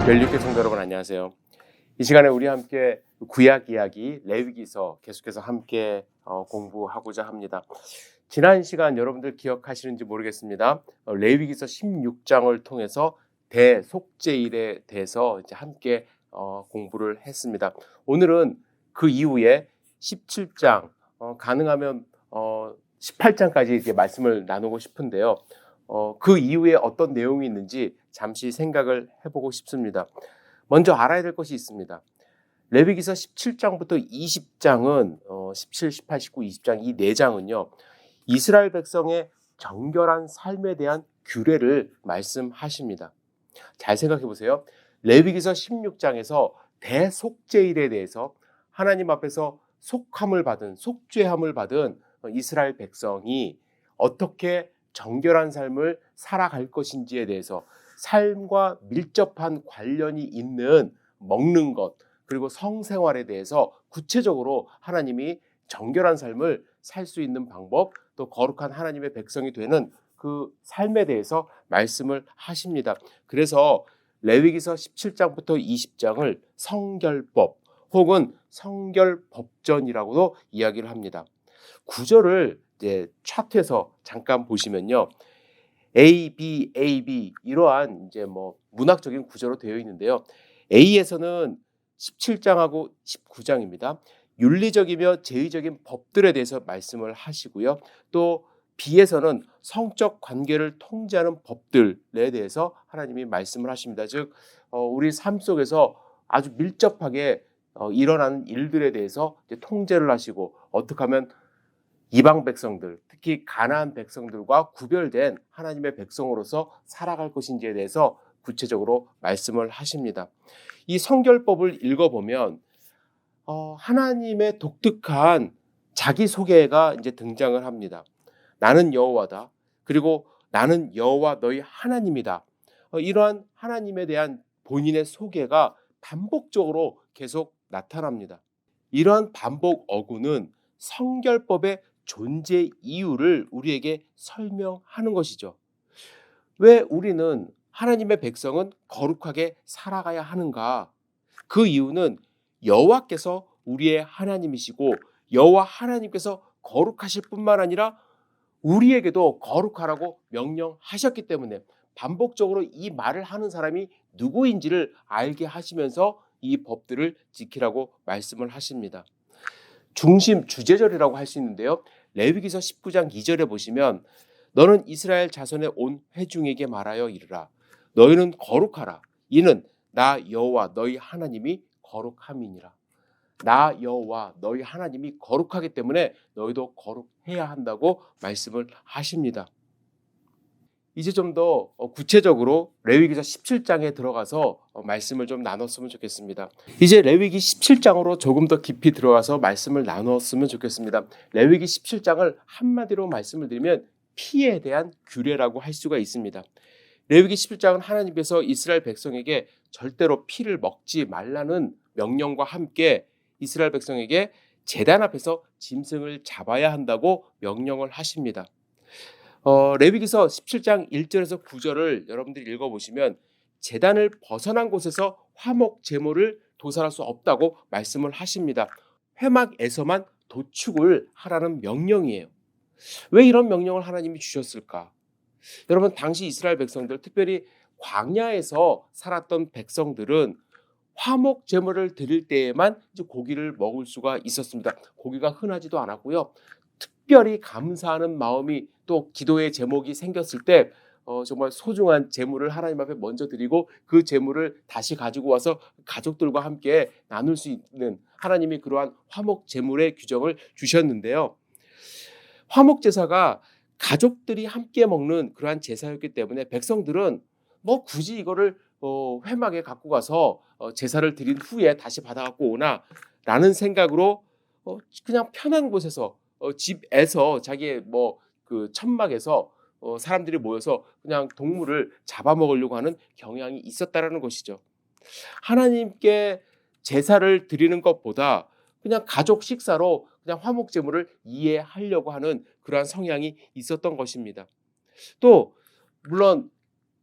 열립교 성도 여러분 안녕하세요. 이 시간에 우리 함께 구약 이야기 레위기서 계속해서 함께 공부하고자 합니다. 지난 시간 여러분들 기억하시는지 모르겠습니다. 레위기서 16장을 통해서 대속죄일에 대해서 이제 함께 공부를 했습니다. 오늘은 그 이후에 17장 가능하면 18장까지 이렇게 말씀을 나누고 싶은데요. 그 이후에 어떤 내용이 있는지 잠시 생각을 해보고 싶습니다. 먼저 알아야 될 것이 있습니다. 레위기서 17장부터 20장은 17, 18, 19, 20장 이 4장은요. 이스라엘 백성의 정결한 삶에 대한 규례를 말씀하십니다. 잘 생각해 보세요. 레위기서 16장에서 대속죄일에 대해서 하나님 앞에서 속죄함을 받은 이스라엘 백성이 어떻게 정결한 삶을 살아갈 것인지에 대해서 삶과 밀접한 관련이 있는 먹는 것 그리고 성생활에 대해서 구체적으로 하나님이 정결한 삶을 살 수 있는 방법 또 거룩한 하나님의 백성이 되는 그 삶에 대해서 말씀을 하십니다. 그래서 레위기서 17장부터 20장을 성결법 혹은 성결법전이라고도 이야기를 합니다. 구절을 이제 차트에서 잠깐 보시면요. A, B, A, B 이러한 이제 문학적인 구조로 되어 있는데요. A에서는 17장하고 19장입니다. 윤리적이며 제의적인 법들에 대해서 말씀을 하시고요. 또 B에서는 성적 관계를 통제하는 법들에 대해서 하나님이 말씀을 하십니다. 즉 우리 삶 속에서 아주 밀접하게 일어나는 일들에 대해서 이제 통제를 하시고 어떻게 하면 이방 백성들, 특히 가나안 백성들과 구별된 하나님의 백성으로서 살아갈 것인지에 대해서 구체적으로 말씀을 하십니다. 이 성결법을 읽어보면 하나님의 독특한 자기소개가 이제 등장을 합니다. 나는 여호와다. 그리고 나는 여호와 너희 하나님이다. 이러한 하나님에 대한 본인의 소개가 반복적으로 계속 나타납니다. 이러한 반복 어구는 성결법의 존재 이유를 우리에게 설명하는 것이죠. 왜 우리는 하나님의 백성은 거룩하게 살아가야 하는가? 그 이유는 여호와께서 우리의 하나님이시고 여호와 하나님께서 거룩하실 뿐만 아니라 우리에게도 거룩하라고 명령하셨기 때문에 반복적으로 이 말을 하는 사람이 누구인지를 알게 하시면서 이 법들을 지키라고 말씀을 하십니다. 중심 주제절이라고 할 수 있는데요. 레위기서 19장 2절에 보시면 너는 이스라엘 자손의 온 회중에게 말하여 이르라. 너희는 거룩하라. 이는 나 여호와 너희 하나님이 거룩함이니라. 나 여호와 너희 하나님이 거룩하기 때문에 너희도 거룩해야 한다고 말씀을 하십니다. 이제 좀 더 구체적으로 레위기서 17장에 들어가서 말씀을 좀 나눴으면 좋겠습니다. 이제 레위기 17장으로 조금 더 깊이 들어가서 말씀을 나눴으면 좋겠습니다. 레위기 17장을 한마디로 말씀을 드리면 피에 대한 규례라고 할 수가 있습니다. 레위기 17장은 하나님께서 이스라엘 백성에게 절대로 피를 먹지 말라는 명령과 함께 이스라엘 백성에게 제단 앞에서 짐승을 잡아야 한다고 명령을 하십니다. 레위기서 17장 1절에서 9절을 여러분들이 읽어보시면 제단을 벗어난 곳에서 화목 제물을 도살할 수 없다고 말씀을 하십니다. 회막에서만 도축을 하라는 명령이에요. 왜 이런 명령을 하나님이 주셨을까? 여러분 당시 이스라엘 백성들 특별히 광야에서 살았던 백성들은 화목 제물을 드릴 때에만 이제 고기를 먹을 수가 있었습니다. 고기가 흔하지도 않았고요. 특별히 감사하는 마음이 또 기도의 제목이 생겼을 때 정말 소중한 제물을 하나님 앞에 먼저 드리고 그 제물을 다시 가지고 와서 가족들과 함께 나눌 수 있는 하나님이 그러한 화목 제물의 규정을 주셨는데요. 화목 제사가 가족들이 함께 먹는 그러한 제사였기 때문에 백성들은 굳이 이거를 회막에 갖고 가서 제사를 드린 후에 다시 받아갖고 오나 라는 생각으로 그냥 편한 곳에서 집에서 자기의 그 천막에서 사람들이 모여서 그냥 동물을 잡아먹으려고 하는 경향이 있었다라는 것이죠. 하나님께 제사를 드리는 것보다 그냥 가족 식사로 그냥 화목 제물을 이해하려고 하는 그러한 성향이 있었던 것입니다. 또 물론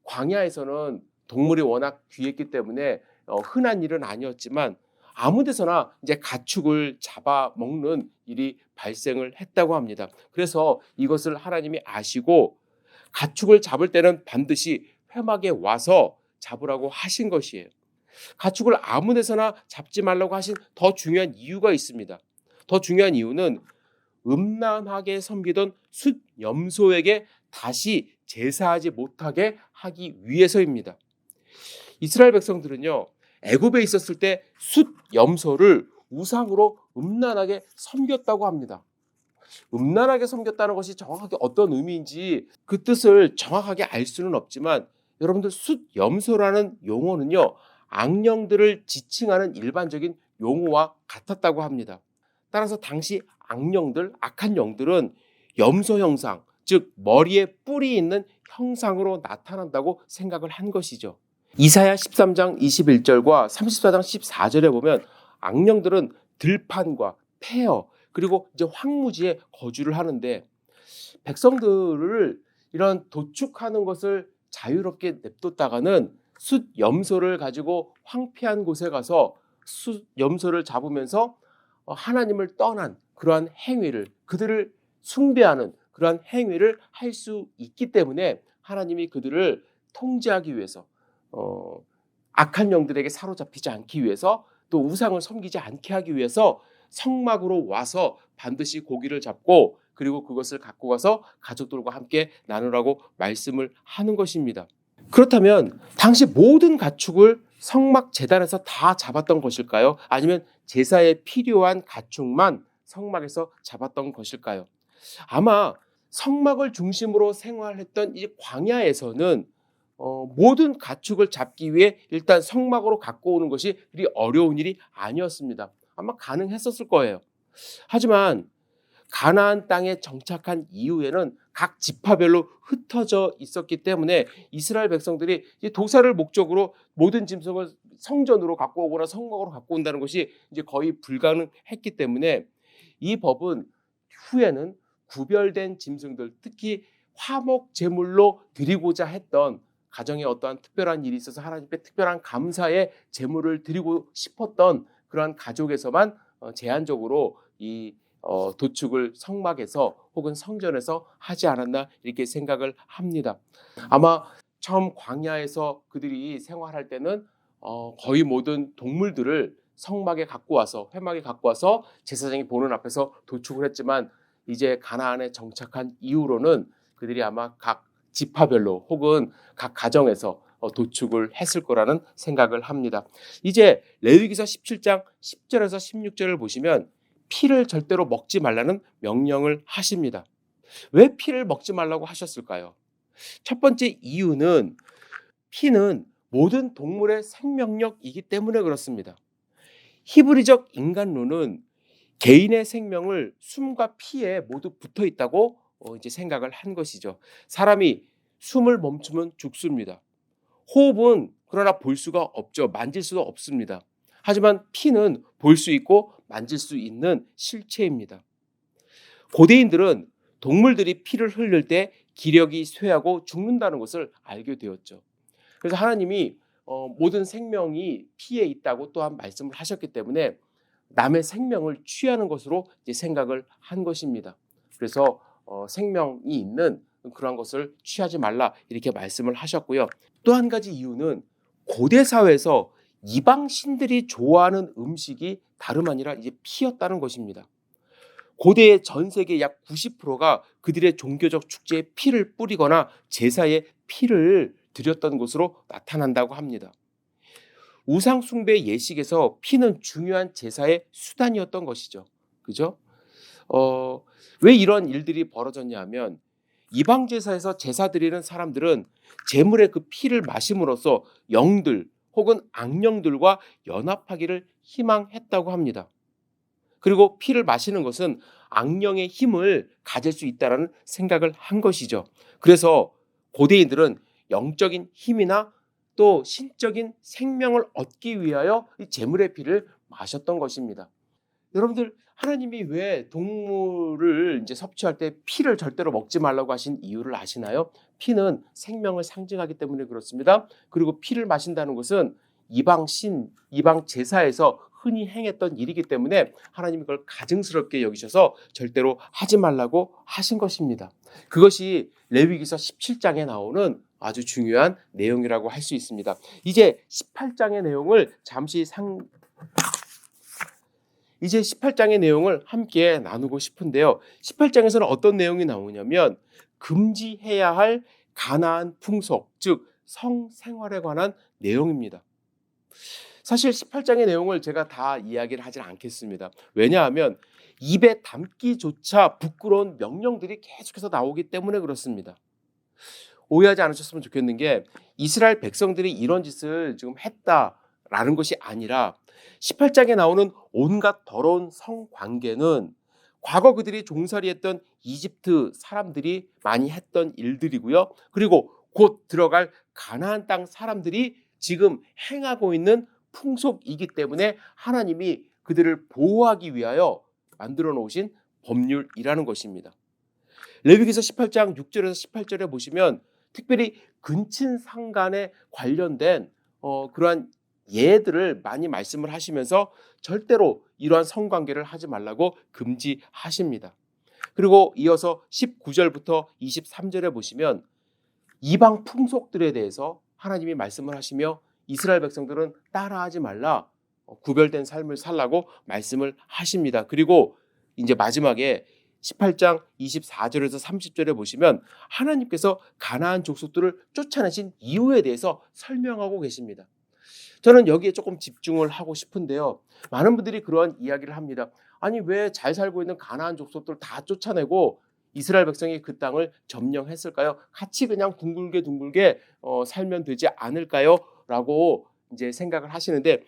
광야에서는 동물이 워낙 귀했기 때문에 흔한 일은 아니었지만 아무 데서나 이제 가축을 잡아먹는 일이 발생을 했다고 합니다. 그래서 이것을 하나님이 아시고 가축을 잡을 때는 반드시 회막에 와서 잡으라고 하신 것이에요. 가축을 아무 데서나 잡지 말라고 하신 더 중요한 이유가 있습니다. 더 중요한 이유는 음란하게 섬기던 숫염소에게 다시 제사하지 못하게 하기 위해서입니다. 이스라엘 백성들은요, 애굽에 있었을 때 숫염소를 우상으로 음란하게 섬겼다고 합니다. 음란하게 섬겼다는 것이 정확하게 어떤 의미인지 그 뜻을 정확하게 알 수는 없지만 여러분들 숫염소라는 용어는요, 악령들을 지칭하는 일반적인 용어와 같았다고 합니다. 따라서 당시 악령들, 악한 영들은 염소 형상, 즉 머리에 뿔이 있는 형상으로 나타난다고 생각을 한 것이죠. 이사야 13장 21절과 34장 14절에 보면 악령들은 들판과 폐허 그리고 이제 황무지에 거주를 하는데 백성들을 이런 도축하는 것을 자유롭게 냅뒀다가는 숫염소를 가지고 황폐한 곳에 가서 숫염소를 잡으면서 하나님을 떠난 그러한 행위를 그들을 숭배하는 그러한 행위를 할 수 있기 때문에 하나님이 그들을 통제하기 위해서 악한 영들에게 사로잡히지 않기 위해서 또 우상을 섬기지 않게 하기 위해서 성막으로 와서 반드시 고기를 잡고 그리고 그것을 갖고 가서 가족들과 함께 나누라고 말씀을 하는 것입니다. 그렇다면 당시 모든 가축을 성막 제단에서 다 잡았던 것일까요? 아니면 제사에 필요한 가축만 성막에서 잡았던 것일까요? 아마 성막을 중심으로 생활했던 이 광야에서는 모든 가축을 잡기 위해 일단 성막으로 갖고 오는 것이 그리 어려운 일이 아니었습니다. 아마 가능했었을 거예요. 하지만 가나안 땅에 정착한 이후에는 각 지파별로 흩어져 있었기 때문에 이스라엘 백성들이 도살을 목적으로 모든 짐승을 성전으로 갖고 오거나 성막으로 갖고 온다는 것이 이제 거의 불가능했기 때문에 이 법은 후에는 구별된 짐승들, 특히 화목 제물로 드리고자 했던 가정에 어떠한 특별한 일이 있어서 하나님께 특별한 감사의 제물을 드리고 싶었던 그러한 가족에서만 제한적으로 이 도축을 성막에서 혹은 성전에서 하지 않았나 이렇게 생각을 합니다. 아마 처음 광야에서 그들이 생활할 때는 거의 모든 동물들을 성막에 갖고 와서 회막에 갖고 와서 제사장이 보는 앞에서 도축을 했지만 이제 가나안에 정착한 이후로는 그들이 아마 각 지파별로 혹은 각 가정에서 도축을 했을 거라는 생각을 합니다. 이제 레위기서 17장 10절에서 16절을 보시면 피를 절대로 먹지 말라는 명령을 하십니다. 왜 피를 먹지 말라고 하셨을까요? 첫 번째 이유는 피는 모든 동물의 생명력이기 때문에 그렇습니다. 히브리적 인간론은 개인의 생명을 숨과 피에 모두 붙어 있다고 이제 생각을 한 것이죠. 사람이 숨을 멈추면 죽습니다. 호흡은 그러나 볼 수가 없죠. 만질 수도 없습니다. 하지만 피는 볼 수 있고 만질 수 있는 실체입니다. 고대인들은 동물들이 피를 흘릴 때 기력이 쇠하고 죽는다는 것을 알게 되었죠. 그래서 하나님이 모든 생명이 피에 있다고 또한 말씀을 하셨기 때문에 남의 생명을 취하는 것으로 이제 생각을 한 것입니다. 그래서 생명이 있는 그런 것을 취하지 말라 이렇게 말씀을 하셨고요. 또 한 가지 이유는 고대 사회에서 이방 신들이 좋아하는 음식이 다름 아니라 이제 피였다는 것입니다. 고대의 전 세계 약 90%가 그들의 종교적 축제에 피를 뿌리거나 제사에 피를 드렸던 것으로 나타난다고 합니다. 우상 숭배 예식에서 피는 중요한 제사의 수단이었던 것이죠. 그죠? 왜 이런 일들이 벌어졌냐 하면 이방 제사에서 제사 드리는 사람들은 제물의 그 피를 마심으로써 영들 혹은 악령들과 연합하기를 희망했다고 합니다. 그리고 피를 마시는 것은 악령의 힘을 가질 수 있다는 생각을 한 것이죠. 그래서 고대인들은 영적인 힘이나 또 신적인 생명을 얻기 위하여 이 제물의 피를 마셨던 것입니다. 여러분들 하나님이 왜 동물을 이제 섭취할 때 피를 절대로 먹지 말라고 하신 이유를 아시나요? 피는 생명을 상징하기 때문에 그렇습니다. 그리고 피를 마신다는 것은 이방 신, 이방 제사에서 흔히 행했던 일이기 때문에 하나님이 그걸 가증스럽게 여기셔서 절대로 하지 말라고 하신 것입니다. 그것이 레위기서 17장에 나오는 아주 중요한 내용이라고 할 수 있습니다. 이제 18장의 내용을 이제 18장의 내용을 함께 나누고 싶은데요. 18장에서는 어떤 내용이 나오냐면 금지해야 할 가나안 풍속, 즉 성생활에 관한 내용입니다. 사실 18장의 내용을 제가 다 이야기를 하진 않겠습니다. 왜냐하면 입에 담기조차 부끄러운 명령들이 계속해서 나오기 때문에 그렇습니다. 오해하지 않으셨으면 좋겠는 게 이스라엘 백성들이 이런 짓을 지금 했다라는 것이 아니라 18장에 나오는 온갖 더러운 성관계는 과거 그들이 종살이했던 이집트 사람들이 많이 했던 일들이고요. 그리고 곧 들어갈 가나안 땅 사람들이 지금 행하고 있는 풍속이기 때문에 하나님이 그들을 보호하기 위하여 만들어 놓으신 법률이라는 것입니다. 레위기서 18장 6절에서 18절에 보시면 특별히 근친상간에 관련된 그러한 예들을 많이 말씀을 하시면서 절대로 이러한 성관계를 하지 말라고 금지하십니다. 그리고 이어서 19절부터 23절에 보시면 이방 풍속들에 대해서 하나님이 말씀을 하시며 이스라엘 백성들은 따라하지 말라, 구별된 삶을 살라고 말씀을 하십니다. 그리고 이제 마지막에 18장 24절에서 30절에 보시면 하나님께서 가나안 족속들을 쫓아내신 이유에 대해서 설명하고 계십니다. 저는 여기에 조금 집중을 하고 싶은데요. 많은 분들이 그러한 이야기를 합니다. 아니 왜 잘 살고 있는 가나안 족속들 다 쫓아내고 이스라엘 백성이 그 땅을 점령했을까요? 같이 그냥 둥글게 살면 되지 않을까요? 라고 이제 생각을 하시는데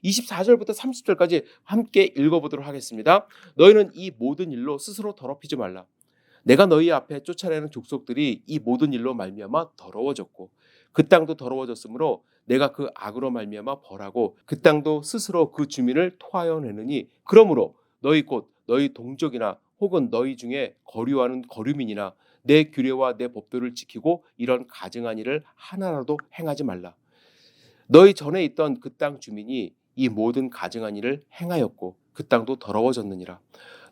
24절부터 30절까지 함께 읽어보도록 하겠습니다. 너희는 이 모든 일로 스스로 더럽히지 말라. 내가 너희 앞에 쫓아내는 족속들이 이 모든 일로 말미암아 더러워졌고 그 땅도 더러워졌으므로 내가 그 악으로 말미암아 벌하고 그 땅도 스스로 그 주민을 토하여 내느니 그러므로 너희 곧 너희 동족이나 혹은 너희 중에 거류하는 거류민이나 내 규례와 내 법도를 지키고 이런 가증한 일을 하나라도 행하지 말라. 너희 전에 있던 그 땅 주민이 이 모든 가증한 일을 행하였고 그 땅도 더러워졌느니라.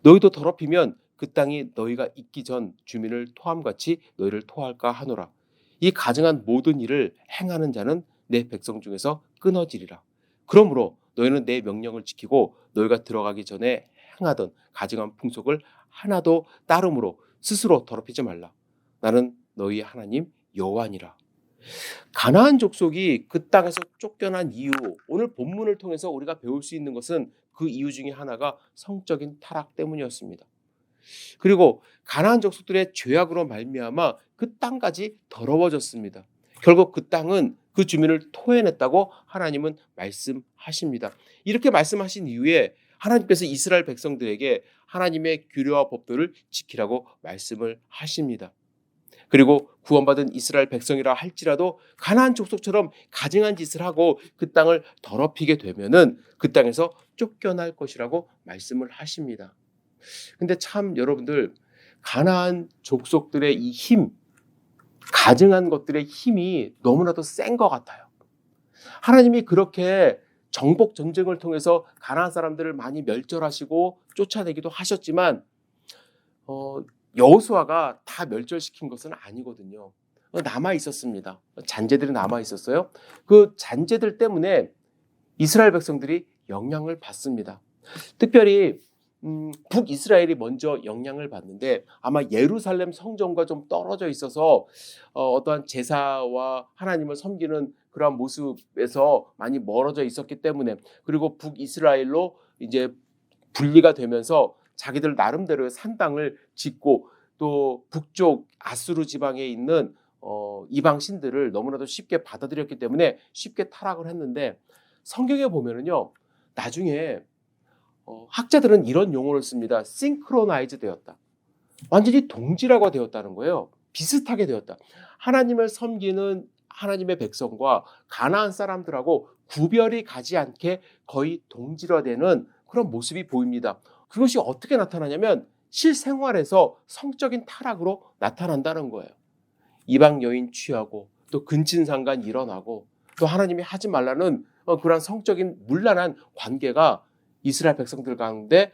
너희도 더럽히면 그 땅이 너희가 있기 전 주민을 토함같이 너희를 토할까 하노라. 이 가증한 모든 일을 행하는 자는 내 백성 중에서 끊어지리라. 그러므로 너희는 내 명령을 지키고 너희가 들어가기 전에 행하던 가증한 풍속을 하나도 따름으로 스스로 더럽히지 말라. 나는 너희 하나님 여호와니라. 가나안 족속이 그 땅에서 쫓겨난 이유, 오늘 본문을 통해서 우리가 배울 수 있는 것은 그 이유 중에 하나가 성적인 타락 때문이었습니다. 그리고 가나안 족속들의 죄악으로 말미암아 그 땅까지 더러워졌습니다. 결국 그 땅은 그 주민을 토해냈다고 하나님은 말씀하십니다. 이렇게 말씀하신 이후에 하나님께서 이스라엘 백성들에게 하나님의 규례와 법도를 지키라고 말씀을 하십니다. 그리고 구원받은 이스라엘 백성이라 할지라도 가나안 족속처럼 가증한 짓을 하고 그 땅을 더럽히게 되면은 그 땅에서 쫓겨날 것이라고 말씀을 하십니다. 근데 참 여러분들 가나안 족속들의 이 힘, 가증한 것들의 힘이 너무나도 센 것 같아요. 하나님이 그렇게 정복 전쟁을 통해서 가나안 사람들을 많이 멸절하시고 쫓아내기도 하셨지만 여호수아가 다 멸절시킨 것은 아니거든요. 남아 있었습니다. 잔재들이 남아 있었어요. 그 잔재들 때문에 이스라엘 백성들이 영향을 받습니다. 특별히 북이스라엘이 먼저 영향을 받는데 아마 예루살렘 성전과 좀 떨어져 있어서 어떠한 제사와 하나님을 섬기는 그러한 모습에서 많이 멀어져 있었기 때문에 그리고 북이스라엘로 이제 분리가 되면서 자기들 나름대로의 산 땅을 짓고 또 북쪽 아수르 지방에 있는 이방 신들을 너무나도 쉽게 받아들였기 때문에 쉽게 타락을 했는데 성경에 보면은요 나중에 학자들은 이런 용어를 씁니다. 싱크로나이즈 되었다. 완전히 동질화가 되었다는 거예요. 비슷하게 되었다. 하나님을 섬기는 하나님의 백성과 가나안 사람들하고 구별이 가지 않게 거의 동질화되는 그런 모습이 보입니다. 그것이 어떻게 나타나냐면 실생활에서 성적인 타락으로 나타난다는 거예요. 이방 여인 취하고 또 근친상간 일어나고 또 하나님이 하지 말라는 그러한 성적인 문란한 관계가 이스라엘 백성들 가운데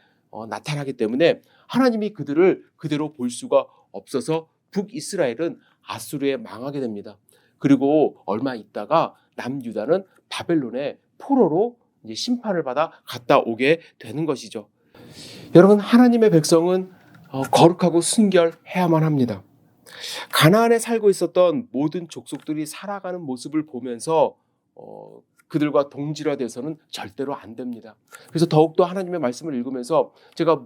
나타나기 때문에 하나님이 그들을 그대로 볼 수가 없어서 북이스라엘은 아수르에 망하게 됩니다. 그리고 얼마 있다가 남유다는 바벨론의 포로로 이제 심판을 받아 갔다 오게 되는 것이죠. 여러분, 하나님의 백성은 거룩하고 순결해야만 합니다. 가나안에 살고 있었던 모든 족속들이 살아가는 모습을 보면서 그들과 동질화돼서는 절대로 안 됩니다. 그래서 더욱더 하나님의 말씀을 읽으면서 제가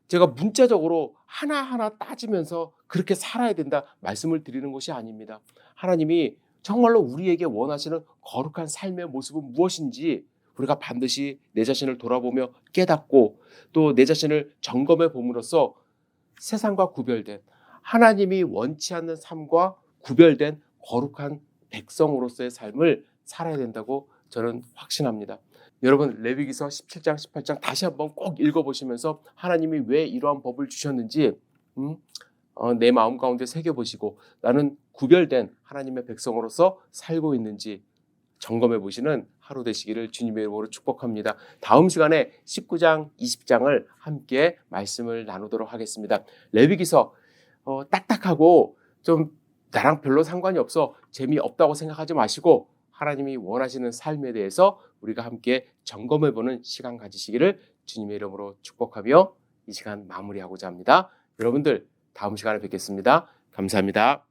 제가 문자적으로 하나하나 따지면서 그렇게 살아야 된다 말씀을 드리는 것이 아닙니다. 하나님이 정말로 우리에게 원하시는 거룩한 삶의 모습은 무엇인지 우리가 반드시 내 자신을 돌아보며 깨닫고 또 내 자신을 점검해 봄으로써 세상과 구별된 하나님이 원치 않는 삶과 구별된 거룩한 백성으로서의 삶을 살아야 된다고 저는 확신합니다. 여러분, 레위기서 17장 18장 다시 한번 꼭 읽어보시면서 하나님이 왜 이러한 법을 주셨는지 내 마음 가운데 새겨보시고 나는 구별된 하나님의 백성으로서 살고 있는지 점검해 보시는 하루 되시기를 주님의 이름으로 축복합니다. 다음 시간에 19장, 20장을 함께 말씀을 나누도록 하겠습니다. 레위기서 딱딱하고 좀 나랑 별로 상관이 없어 재미없다고 생각하지 마시고 하나님이 원하시는 삶에 대해서 우리가 함께 점검해 보는 시간 가지시기를 주님의 이름으로 축복하며 이 시간 마무리하고자 합니다. 여러분들 다음 시간에 뵙겠습니다. 감사합니다.